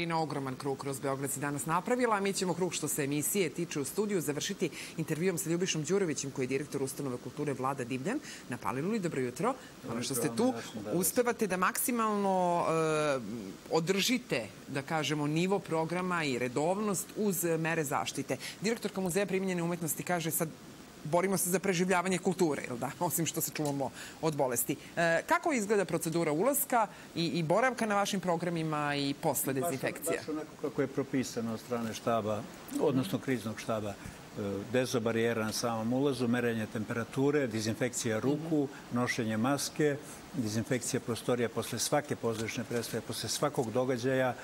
Na ogroman krug kroz Beograd si danas napravila, a mi ćemo krug što se emisije tiče u studiju završiti intervjuom sa Ljubišom Đurovićem, koji je direktor Ustanove kulture Vlada Divljan. Na Paliluli, dobro jutro. Ono što ste tu, uspevate da maksimalno održite, da kažemo, nivo programa i redovnost uz mere zaštite. Direktorka Muzeja primenjene umetnosti kaže sad borimo se za preživljavanje kulture, jel da? Osim što se čuvamo od bolesti. Kako izgleda procedura ulaska i boravka na vašim programima i posle dezinfekcije? Baš onako kako je propisano od strane štaba, odnosno kriznog štaba. Dezobarijera na samom ulazu, merenje temperature, dezinfekcija ruku, nošenje maske, dezinfekcija prostorija posle svake pozorišne predstave, posle svakog događaja.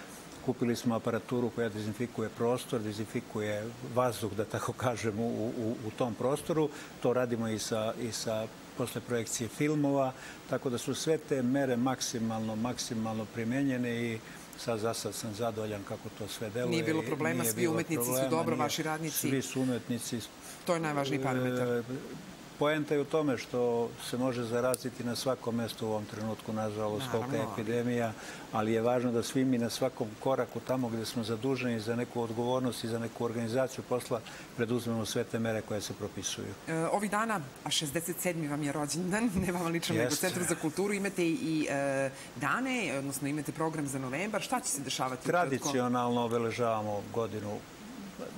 Kupili smo aparaturu koja dezinfikuje prostor, dezinfikuje vazduh, da tako kažem, u tom prostoru. To radimo i sa posle projekcije filmova, tako da su sve te mere maksimalno primenjene i za sad sam zadovoljan kako to sve deluje. Nije bilo problema, svi umetnici su dobro, vaši radnici. Svi su umetnici. To je najvažniji parametar. Poenta je u tome što se može zaraziti na svakom mestu u ovom trenutku, nažalost, kolika je epidemija, ali je važno da svi mi na svakom koraku tamo gde smo zaduženi za neku odgovornost i za neku organizaciju posla preduzmemo sve te mere koje se propisuju. Ovih dana, a 67. vam je rođendan, ne vam lično nego Centru za kulturu, imate i dane, odnosno imate program za novembar. Šta će se dešavati? Tradicionalno obeležavamo godinu,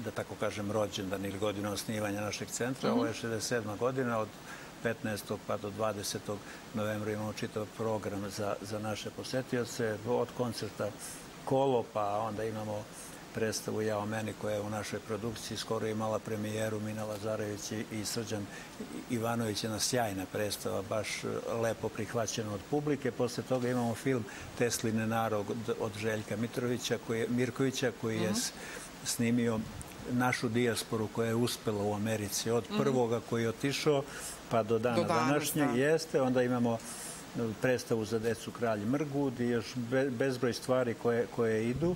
da tako kažem, rođendan ili godinu osnivanja našeg centra. Ovo je 67. godina, od 15. pa do 20. novembra imamo čitav program za naše posetioce, od koncerta Kolo, pa onda imamo predstavu Ja o meni koja je u našoj produkciji skoro imala premijeru, Mina Lazarević i Srđan Ivanović, jedna sjajna predstava, baš lepo prihvaćena od publike. Posle toga imamo film Tesline narod od Željka Mirkovića koji je snimio našu dijasporu koja je uspela u Americi. Od prvoga koji je otišao pa do dana današnjeg jeste. Onda imamo predstavu za decu Kralj Mrgud i još bezbroj stvari koje idu.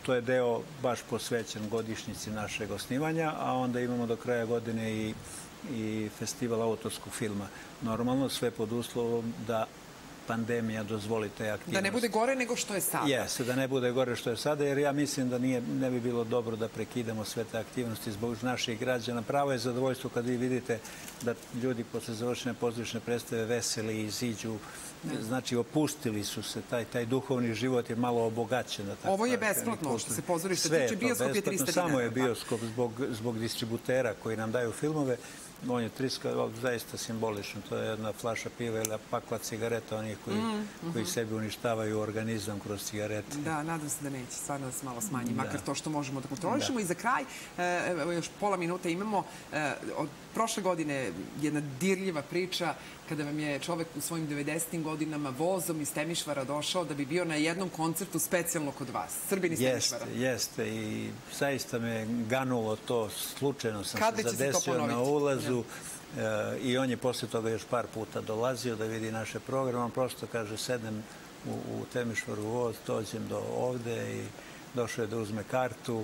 To je deo baš posvećen godišnjici našeg osnivanja, a onda imamo do kraja godine i festival autorskog filma. Normalno sve pod uslovom da pandemija dozvoli te aktivnosti. Da ne bude gore nego što je sada. Jeste, da ne bude gore što je sada, jer ja mislim da ne bi bilo dobro da prekidamo sve te aktivnosti zbog naših građana. Pravo je zadovoljstvo kad vi vidite da ljudi posle završene pozorišne predstave veseli i iziđu. Znači, opustili su se, taj duhovni život je malo obogaćen. Ovo je besplatno, što se pozorište tiče, bioskop je 300 dinara. Samo je bioskop zbog distributera koji nam daju filmove. On je 300, zaista simbolično. To je jedna flaša piva ili pakla cigareta onih koji sebi uništavaju organizam kroz cigarete. Da, nadam se da neće. Stvarno da se malo smanji, makar to što možemo da kontrolišemo. I za kraj, još pola minuta imamo, od prošle godine jedna dirljiva priča kada vam je čovek u svojim 90. godinama vozom iz Temišvara došao da bi bio na jednom koncertu specijalno kod vas. Srbin iz Temišvara. Jeste. I zaista me ganulo to. Slučajno sam se zadesio na ulazu i on je posle toga još par puta dolazio da vidi naše programe. On prosto kaže, sedem u Temišvaru voz, dođem do ovde i došao je da uzme kartu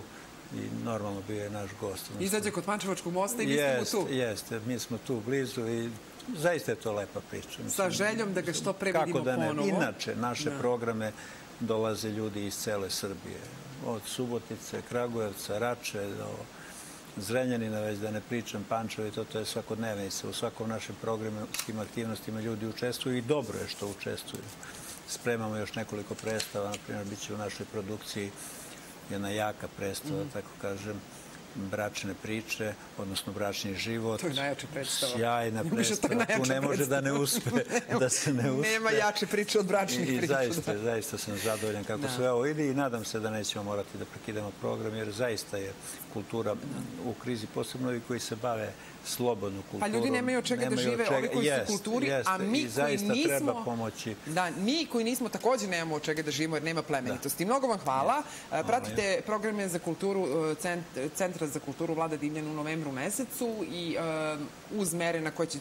i normalno bio je naš gost. Izađe kod Pančevačkog mosta i mi smo tu. Jeste, mi smo tu blizu i zaista je to lepa priča. Sa željom da ga što pre vidimo ponovo. Inače, naše programe dolaze ljudi iz cele Srbije. Od Subotice, Kragujevca, Rače, do Zrenjanina, već da ne pričam, Pančevo i to je svakodnevnica. U svakom našem programskim aktivnostima ljudi učestvuju i dobro je što učestvuju. Spremamo još nekoliko predstava, na primjer, bit će u našoj produkciji jedna jaka predstava, tako kažem, bračne priče, odnosno bračni život. To je najjača predstava. Sjajna predstava. Tu ne može da ne uspe. Nema jače priče od bračnih priča. I zaista sam zadovoljan kako sve ovo ide i nadam se da nećemo morati da prekidamo program, jer zaista je kultura u krizi, posebno ovi koji se bave slobodnu kulturom. Pa ljudi nemaju od čega da žive, ovi koji su u kulturi, a mi koji nismo... Da, mi koji nismo također nemamo od čega da živimo jer nema plemenitosti. Mnogo vam hvala. Pratite programe za kulturu Centra za kulturu Vlada Divljan u novembru mesecu i uz mere na koje će